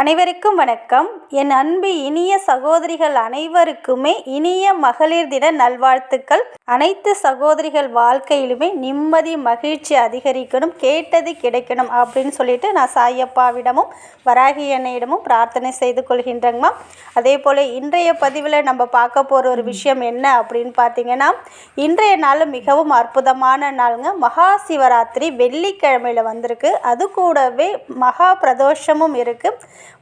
அனைவருக்கும் வணக்கம். என் அன்பு இனிய சகோதரிகள் அனைவருக்குமே இனிய மகளிர் தின நல்வாழ்த்துக்கள். அனைத்து சகோதரிகள் வாழ்க்கையிலுமே நிம்மதி மகிழ்ச்சி அதிகரிக்கணும், கேட்டது கிடைக்கணும் அப்படின்னு சொல்லிட்டு நான் சாயப்பாவிடமும் வராகி அன்னையிடமும் பிரார்த்தனை செய்து கொள்கின்றேங்கம்மா. அதே போல் இன்றைய பதிவில் நம்ம பார்க்க போகிற ஒரு விஷயம் என்ன அப்படின்னு பார்த்தீங்கன்னா, இன்றைய நாள் மிகவும் அற்புதமான நாளுங்க. மகா சிவராத்திரி வெள்ளிக்கிழமையில் வந்திருக்கு. அது கூடவே மகா பிரதோஷமும் இருக்குது,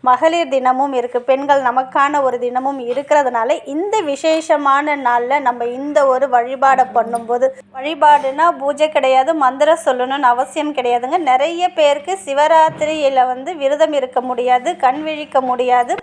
மகளிர் தினமும் இருக்குது, பெண்கள் நமக்கான ஒரு தினமும் இருக்கிறதுனால இந்த விசேஷமான நாளில் நம்ம இந்த ஒரு வழிபாடை பண்ணும்போது, வழிபாடுனா பூஜை கிடையாது, மந்திரம் சொல்லணும்னு அவசியம் கிடையாதுங்க. நிறைய பேருக்கு சிவராத்திரியில் விரதம் இருக்க முடியாது, கண் விழிக்க முடியாது.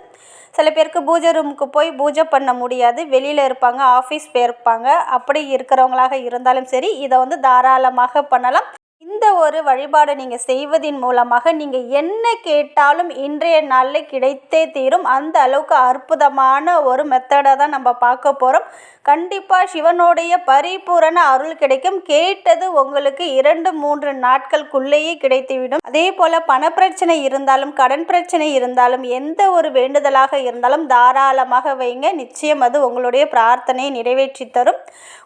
சில பேருக்கு பூஜை ரூமுக்கு போய் பூஜை பண்ண முடியாது, வெளியில் இருப்பாங்க, ஆஃபீஸ் போயிருப்பாங்க. அப்படி இருக்கிறவங்களாக இருந்தாலும் சரி, இதை தாராளமாக பண்ணலாம். இந்த ஒரு வழிபாடை நீங்கள் செய்வதின் மூலமாக நீங்கள் என்ன கேட்டாலும் இன்றைய நாளில் கிடைத்தே தீரும். அந்த அளவுக்கு அற்புதமான ஒரு மெத்தடை தான் நம்ம பார்க்க போகிறோம். கண்டிப்பாக சிவனுடைய பரிபூரண அருள் கிடைக்கும். கேட்டது உங்களுக்கு 2-3 நாட்களுக்குள்ளேயே கிடைத்துவிடும். அதே போல் பணப்பிரச்சனை இருந்தாலும், கடன் பிரச்சனை இருந்தாலும், எந்த ஒரு வேண்டுதலாக இருந்தாலும் தாராளமாக வைங்க. நிச்சயம் அது உங்களுடைய பிரார்த்தனையை நிறைவேற்றி தரும்.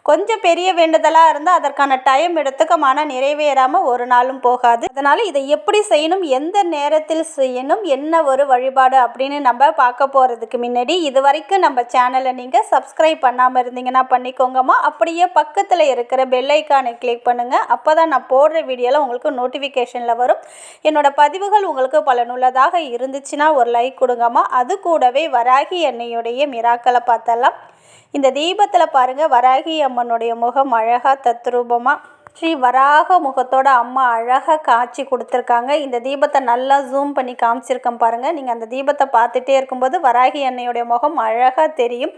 கொஞ்சம் பெரிய வேண்டுதலாக இருந்தால் அதற்கான டைம் எடுத்துக்கும், ஆனால் நிறைவேறாமல் ஒரு நாளும் போகாது. அதனால் இதை எப்படி செய்யணும், எந்த நேரத்தில் செய்யணும், என்ன ஒரு வழிபாடு அப்படின்னு நம்ம பார்க்க போகிறதுக்கு முன்னாடி இது வரைக்கும் நம்ம சேனலை நீங்கள் சப்ஸ்கிரைப் பண்ணாமல் இருந்தீங்கன்னா பண்ணிக்கோங்கம்மா. அப்படியே பக்கத்தில் இருக்கிற பெல் ஐக்கானை கிளிக் பண்ணுங்கள். அப்போ தான் நான் போடுற வீடியோவில் உங்களுக்கு நோட்டிஃபிகேஷனில் வரும். என்னோட பதிவுகள் உங்களுக்கு பலனுள்ளதாக இருந்துச்சுன்னா ஒரு லைக் கொடுங்கம்மா. அது கூடவே வராகி அன்னையுடைய மிராக்களை பார்த்தலாம். இந்த தீபத்தில் பாருங்கள், வராகி அம்மனுடைய முகம் அழகாக தத்ரூபமாக ஸ்ரீ வராக முகத்தோட அம்மா அழகாக காட்சி கொடுத்துருக்காங்க. இந்த தீபத்தை நல்லா ஜூம் பண்ணி காமிச்சிருக்கேன் பாருங்கள். நீங்கள் அந்த தீபத்தை பார்த்துட்டே இருக்கும்போது வராகி அன்னையுடைய முகம் அழகாக தெரியும்.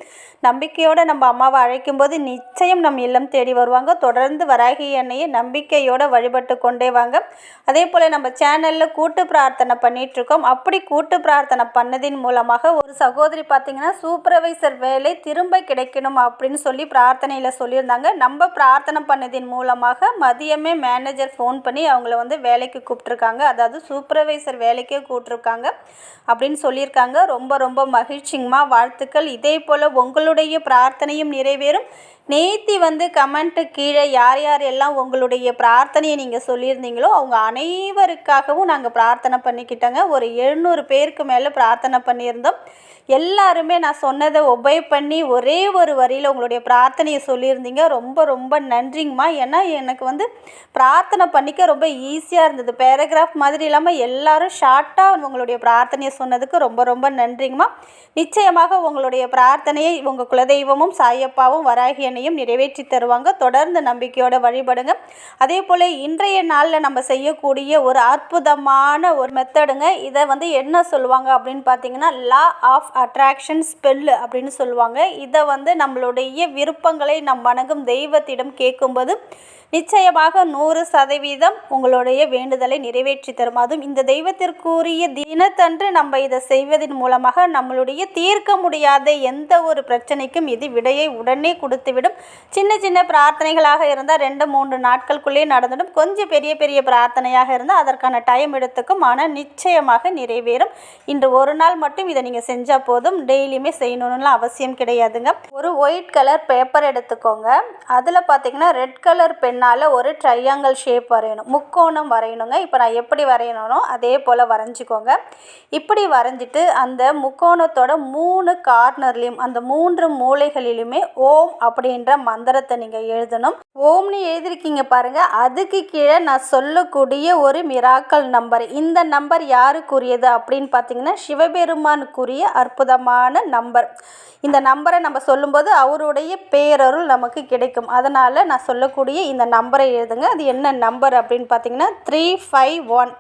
நம்பிக்கையோடு நம்ம அம்மாவை அழைக்கும்போது நிச்சயம் நம் இல்லம் தேடி வருவாங்க. தொடர்ந்து வராகி அன்னையை நம்பிக்கையோடு வழிபட்டு கொண்டே வாங்க. அதே போல் நம்ம சேனலில் கூட்டு பிரார்த்தனை பண்ணிகிட்ருக்கோம். அப்படி கூட்டு பிரார்த்தனை பண்ணதின் மூலமாக ஒரு சகோதரி பார்த்திங்கன்னா சூப்பர்வைசர் வேலை திரும்ப கிடைக்கணும் அப்படின்னு சொல்லி பிரார்த்தனையில் சொல்லியிருந்தாங்க. நம்ம பிரார்த்தனை பண்ணதின் மூலமாக மதியமே மேனேஜர் ஃபோன் பண்ணி அவங்கள வேலைக்கு கூப்பிட்ருக்காங்க. அதாவது சூப்பர்வைசர் வேலைக்கே கூப்பிட்ருக்காங்க அப்படின்னு சொல்லியிருக்காங்க. ரொம்ப ரொம்ப மகிழ்ச்சிங்கம்மா, வாழ்த்துக்கள். இதே போல் உங்களுடைய பிரார்த்தனையும் நிறைவேறும். நேத்தி கமெண்ட்டு கீழே யார் யார் எல்லாம் உங்களுடைய பிரார்த்தனையை நீங்கள் சொல்லியிருந்தீங்களோ அவங்க அனைவருக்காகவும் நாங்கள் பிரார்த்தனை பண்ணிக்கிட்டோங்க. ஒரு 700 பேருக்கு மேலே பிரார்த்தனை பண்ணியிருந்தோம். எல்லாருமே நான் சொன்னதை ஒபே பண்ணி ஒரே ஒரு வரியில் உங்களுடைய பிரார்த்தனையை சொல்லியிருந்தீங்க. ரொம்ப ரொம்ப நன்றிங்கம்மா. ஏன்னா எனக்கு பிரார்த்தனை பண்ணிக்க ரொம்ப ஈஸியாக இருந்தது. பேராகிராஃப் மாதிரி இல்லாமல் எல்லாரும் ஷார்ட்டாக உங்களுடைய பிரார்த்தனையை சொன்னதுக்கு ரொம்ப ரொம்ப நன்றிங்கம்மா. நிச்சயமாக உங்களுடைய பிரார்த்தனையை உங்கள் குலதெய்வமும் சாயப்பாவும் வராகி அன்னையும் நிறைவேற்றி தருவாங்க. தொடர்ந்து நம்பிக்கையோட வழிபடுங்க. அதே போல் இன்றைய நாளில் நம்ம செய்யக்கூடிய ஒரு அற்புதமான ஒரு மெத்தடுங்க. இதை என்ன சொல்லுவாங்க அப்படின்னு பார்த்தீங்கன்னா, லா ஆஃப் அட்ராக்ஷன் ஸ்பெல் அப்படின்னு சொல்லுவாங்க. இதை நம்மளுடைய விருப்பங்களை நம் வணங்கும் தெய்வத்திடம் கேட்கும்போது நிச்சயமாக 100% உங்களுடைய வேண்டுதலை நிறைவேற்றி தரும். அதுவும் இந்த தெய்வத்திற்குரிய தினத்தன்று நம்ம இதை செய்வதன் மூலமாக நம்மளுடைய தீர்க்க முடியாத எந்த ஒரு பிரச்சனைக்கும் இது விடையை உடனே கொடுத்துவிடும். சின்ன சின்ன பிரார்த்தனைகளாக இருந்தால் 2-3 நாட்களுக்குள்ளேயே நடந்துடும். கொஞ்சம் பெரிய பெரிய பிரார்த்தனையாக இருந்தால் அதற்கான டைம் எடுத்துக்கும், ஆனால் நிச்சயமாக நிறைவேறும். இன்று ஒரு நாள் மட்டும் இதை நீங்கள் செஞ்சால் போதும், டெய்லியுமே செய்யணும்னுலாம் அவசியம் கிடையாதுங்க. ஒரு ஒயிட் கலர் பேப்பர் எடுத்துக்கோங்க. அதில் பார்த்தீங்கன்னா ரெட் கலர் பெண்ணால் ஒரு ட்ரையாங்கிள் ஷேப் வரையணும், முக்கோணம் வரையணுங்க. இப்போ நான் எப்படி வரையணும் அதே போல் வரைஞ்சிக்கோங்க. இப்படி வரைஞ்சிட்டு அந்த முக்கோணத்தோட 3 கார்னர்லையும் அந்த 3 மூலைகளிலுமே ஓம் அப்படின்ற மந்திரத்தை நீங்கள் எழுதணும். ஓம்னு எழுதிருக்கீங்க பாருங்கள், அதுக்கு கீழே நான் சொல்லக்கூடிய ஒரு மிராக்கல் நம்பர். இந்த நம்பர் யாருக்குரியது அப்படின்னு பார்த்தீங்கன்னா சிவபெருமானுக்குரிய அற்புதமான நம்பர். இந்த நம்பரை நம்ம சொல்லும்போது அவருடைய பேரருள் நமக்கு கிடைக்கும். அதனால் நான் சொல்லக்கூடிய இந்த நம்பரை எழுதுங்க. அது என்ன நம்பர் அப்படின்னு பார்த்தீங்கன்னா 351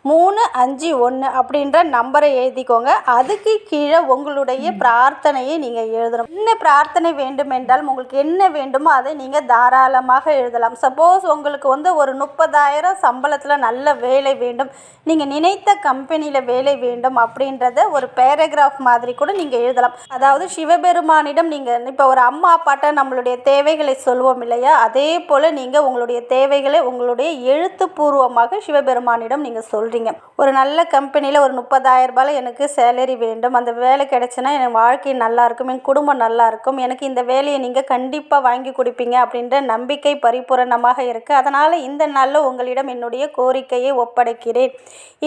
351 அப்படின்ற நம்பரை எழுதிக்கோங்க. அதுக்கு கீழே உங்களுடைய பிரார்த்தனையை நீங்கள் எழுதணும். என்ன பிரார்த்தனை வேண்டுமென்றால் உங்களுக்கு என்ன வேண்டுமோ அதை நீங்கள் தாராளமாக எழுதலாம். சப்போஸ் உங்களுக்கு ஒரு 30,000 சம்பளத்தில் நல்ல வேலை வேண்டும், நீங்கள் நினைத்த கம்பெனியில் வேலை வேண்டும் அப்படின்றத ஒரு பேராகிராஃப் மாதிரி கூட நீங்கள் எழுதலாம். அதாவது சிவபெருமானிடம் நீங்கள் இப்போ ஒரு அம்மா அப்பாட்ட நம்மளுடைய தேவைகளை சொல்வோம் இல்லையா, அதே போல் நீங்கள் உங்களுடைய தேவைகளை உங்களுடைய எழுத்துப்பூர்வமாக சிவபெருமானிடம் நீங்கள் சொல்கிறீங்க. சொல்கிறீங்க. ஒரு நல்ல கம்பெனியில் ஒரு 30,000 ரூபாயில் எனக்கு சேலரி வேண்டும், அந்த வேலை கிடைச்சுன்னா என் வாழ்க்கை நல்லாயிருக்கும், என் குடும்பம் நல்லாயிருக்கும், எனக்கு இந்த வேலையை நீங்கள் கண்டிப்பாக வாங்கி கொடுப்பீங்க அப்படின்ற நம்பிக்கை பரிபூரணமாக இருக்குது. அதனால் இந்த நாளில் உங்களிடம் என்னுடைய கோரிக்கையை ஒப்படைக்கிறேன்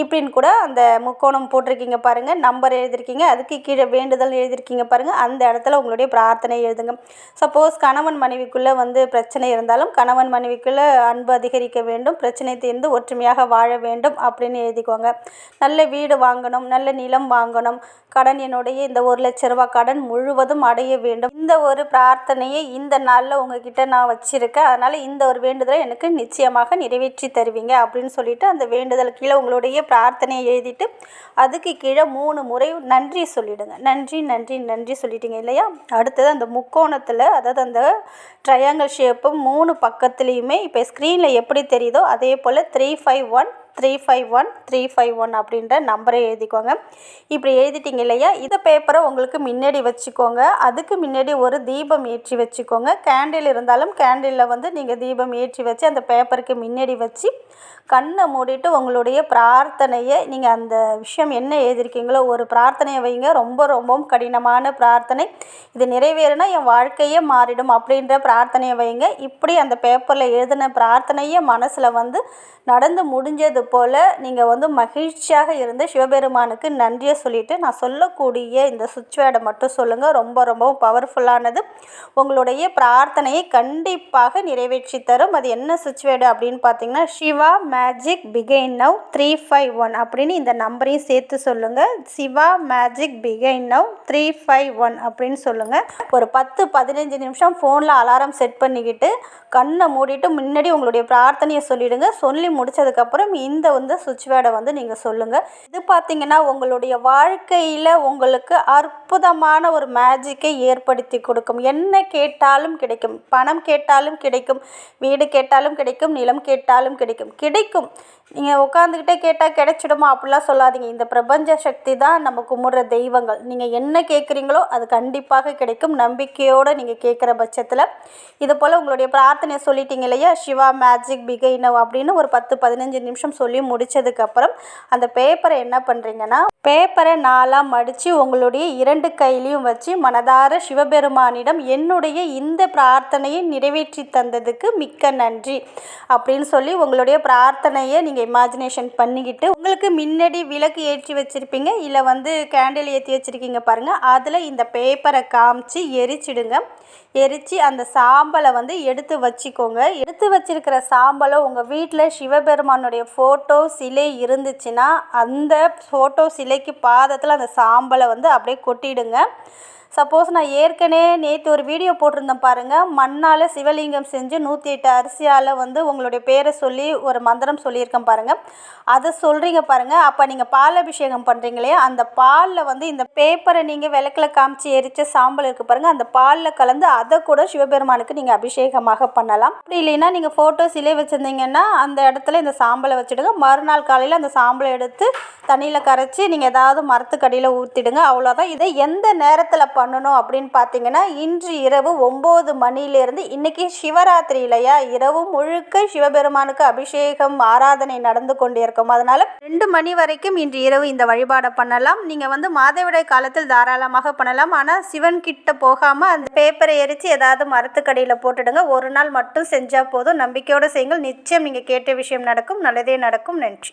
இப்படின்னு கூட அந்த முக்கோணம் போட்டிருக்கீங்க பாருங்கள், நம்பர் எழுதியிருக்கீங்க, அதுக்கு கீழே வேண்டுதல் எழுதியிருக்கீங்க பாருங்கள், அந்த இடத்துல உங்களுடைய பிரார்த்தனை எழுதுங்க. சப்போஸ் கணவன் மனைவிக்குள்ளே பிரச்சனை இருந்தாலும் கணவன் மனைவிக்குள்ளே அன்பு அதிகரிக்க வேண்டும், பிரச்சனை தீர்ந்து ஒற்றுமையாக வாழ வேண்டும் அப்படின்னு எழுதிக்கோங்க. நல்ல வீடு வாங்கணும், நல்ல நிலம் வாங்கணும், கடன் என்னுடைய இந்த 1,00,000 ரூபாய் கடன் முழுவதும் அடைய வேண்டும், இந்த ஒரு பிரார்த்தனையை இந்த நாளில் உங்ககிட்ட நான் வச்சுருக்கேன், அதனால் இந்த ஒரு வேண்டுதலை எனக்கு நிச்சயமாக நிறைவேற்றி தருவீங்க அப்படின்னு சொல்லிட்டு அந்த வேண்டுதல் கீழே உங்களுடைய பிரார்த்தனையை எழுதிட்டு அதுக்கு கீழே 3 முறை நன்றி சொல்லிவிடுங்க. நன்றி நன்றி நன்றி சொல்லிட்டீங்க இல்லையா? அடுத்தது அந்த முக்கோணத்தில், அதாவது அந்த ட்ரையாங்கிள் ஷேப்பு 3 பக்கத்துலேயுமே இப்போ ஸ்க்ரீனில் எப்படி தெரியுதோ அதே போல் 351 351 351 அப்படின்ற நம்பரை எழுதிக்கோங்க. இப்படி எழுதிட்டீங்க இல்லையா? இந்த பேப்பரை உங்களுக்கு முன்னாடி வச்சுக்கோங்க, அதுக்கு முன்னாடி ஒரு தீபம் ஏற்றி வச்சுக்கோங்க. கேண்டில் இருந்தாலும் கேண்டிலில் நீங்கள் தீபம் ஏற்றி வச்சு அந்த பேப்பருக்கு முன்னாடி வச்சு கண்ணை மூடிட்டு உங்களுடைய பிரார்த்தனையை, நீங்கள் அந்த விஷயம் என்ன எழுதியிருக்கீங்களோ ஒரு பிரார்த்தனையை வைங்க. ரொம்ப ரொம்பவும் கடினமான பிரார்த்தனை, இது நிறைவேறினா என் வாழ்க்கையே மாறிடும் அப்படின்ற பிரார்த்தனையை வைங்க. இப்படி அந்த பேப்பரில் எழுதின பிரார்த்தனையை மனசில் நடந்து முடிஞ்சது போல் நீங்கள் மகிழ்ச்சியாக இருந்து சிவபெருமானுக்கு நன்றியை சொல்லிவிட்டு நான் சொல்லக்கூடிய இந்த சுவிட்ச் வேர்டை மட்டும் சொல்லுங்கள். ரொம்ப ரொம்பவும் பவர்ஃபுல்லானது, உங்களுடைய பிரார்த்தனையை கண்டிப்பாக நிறைவேற்றி தரும். அது என்ன சுவிட்ச் வேர்டு அப்படின்னு பார்த்தீங்கன்னா, சிவா மேஜிக் பிகைன் நவ் 351 அப்படின்னு இந்த நம்பரையும் சேர்த்து சொல்லுங்கள். சிவா மேஜிக் பிகைன் நவ் 351 அப்படின்னு சொல்லுங்கள். ஒரு 10-15 நிமிஷம் ஃபோனில் அலாரம் செட் பண்ணிக்கிட்டு கண்ணை மூடிட்டு முன்னாடி உங்களுடைய பிரார்த்தனையை சொல்லிவிடுங்க. சொல்லி முடித்ததுக்கப்புறம் இந்த சுவிட்ச் வேர்டை நீங்கள் சொல்லுங்கள். இது பார்த்திங்கன்னா உங்களுடைய வாழ்க்கையில் உங்களுக்கு அற்புதமான ஒரு மேஜிக்கை ஏற்படுத்தி கொடுக்கும். என்ன கேட்டாலும் கிடைக்கும், பணம் கேட்டாலும் கிடைக்கும், வீடு கேட்டாலும் கிடைக்கும், நிலம் கேட்டாலும் கிடைக்கும். நீங்கள் உட்காந்துக்கிட்டே கேட்டால் கிடைச்சிடுமா அப்படிலாம் சொல்லாதீங்க. இந்த பிரபஞ்ச சக்தி தான் நம்ம கும்பிட்ற தெய்வங்கள். நீங்கள் என்ன கேட்குறீங்களோ அது கண்டிப்பாக கிடைக்கும், நம்பிக்கையோடு நீங்கள் கேட்குற பட்சத்தில். இது போல் உங்களுடைய பிரார்த்தனை சொல்லிட்டீங்க இல்லையா, சிவா மேஜிக் பிகைன் நவ் அப்படின்னு ஒரு 10-15 நிமிஷம் சொல்லி முடித்ததுக்கப்புறம் அந்த பேப்பரை என்ன பண்ணுறீங்கன்னா, பேப்பரை 4ஆக மடித்து உங்களுடைய 2 கையிலையும் வச்சு மனதார சிவபெருமானிடம் என்னுடைய இந்த பிரார்த்தனையை நிறைவேற்றி தந்ததுக்கு மிக்க நன்றி அப்படின்னு சொல்லி உங்களுடைய பிரார்த்தனையை நீங்கள் இமேஜினேஷன் பண்ணிக்கிட்டு, உங்களுக்கு முன்னாடி விளக்கு ஏற்றி வச்சுருப்பீங்க, இல்லை கேண்டில் ஏற்றி வச்சுருக்கீங்க பாருங்கள், அதில் இந்த பேப்பரை காமிச்சு எரிச்சிடுங்க. எரித்து அந்த சாம்பலை எடுத்து வச்சுக்கோங்க. எடுத்து வச்சிருக்கிற சாம்பலை உங்கள் வீட்டில் சிவபெருமானுடைய ஃபோட்டோ சிலை இருந்துச்சுன்னா அந்த ஃபோட்டோ சிலைக்கு பாதத்தில் அந்த சாம்பலை அப்படியே கொட்டிடுங்க. சப்போஸ் நான் ஏற்கனவே நேற்று ஒரு வீடியோ போட்டிருந்தேன் பாருங்கள், மண்ணால் சிவலிங்கம் செஞ்சு 108 அரிசியால் உங்களுடைய பேரை சொல்லி ஒரு மந்திரம் சொல்லியிருக்கேன் பாருங்கள், அதை சொல்கிறீங்க பாருங்கள். அப்போ நீங்கள் பால் அபிஷேகம் பண்ணுறீங்களே, அந்த பாலில் இந்த பேப்பரை நீங்கள் விளக்கில் காமிச்சு எரித்த சாம்பல் இருக்குது பாருங்கள், அந்த பாலில் கலந்து அதை கூட சிவபெருமானுக்கு நீங்கள் அபிஷேகமாக பண்ணலாம். அப்படி இல்லைன்னா நீங்கள் ஃபோட்டோ சிலை வச்சுருந்தீங்கன்னா அந்த இடத்துல இந்த சாம்பலை வச்சுடுங்க. மறுநாள் காலையில் அந்த சாம்பலை எடுத்து தண்ணியில் கரைச்சி நீங்கள் ஏதாவது மரத்துக்கடியில் ஊற்றிடுங்க. அவ்வளோதான். இதை எந்த நேரத்தில் பண்ணணும் அப்படின்னு பார்த்தீங்கன்னா, இன்று இரவு 9 மணிலேருந்து, இன்றைக்கி சிவராத்திரி இல்லையா, இரவு முழுக்க சிவபெருமானுக்கு அபிஷேகம் ஆராதனை நடந்து கொண்டே இருக்கும். அதனால் 2 மணி வரைக்கும் இன்று இரவு இந்த வழிபாடை பண்ணலாம். நீங்கள் மாதவிடாய் காலத்தில் தாராளமாக பண்ணலாம். ஆனால் சிவன் கிட்ட போகாமல் அந்த பேப்பரை எரித்து ஏதாவது மரத்துக்கடியில் போட்டுடுங்க. ஒரு நாள் மட்டும் செஞ்சால் போதும். நம்பிக்கையோடு செய்யுங்கள், நிச்சயம் நீங்கள் கேட்ட விஷயம் நடக்கும், நல்லதே நடக்கும். நன்றி.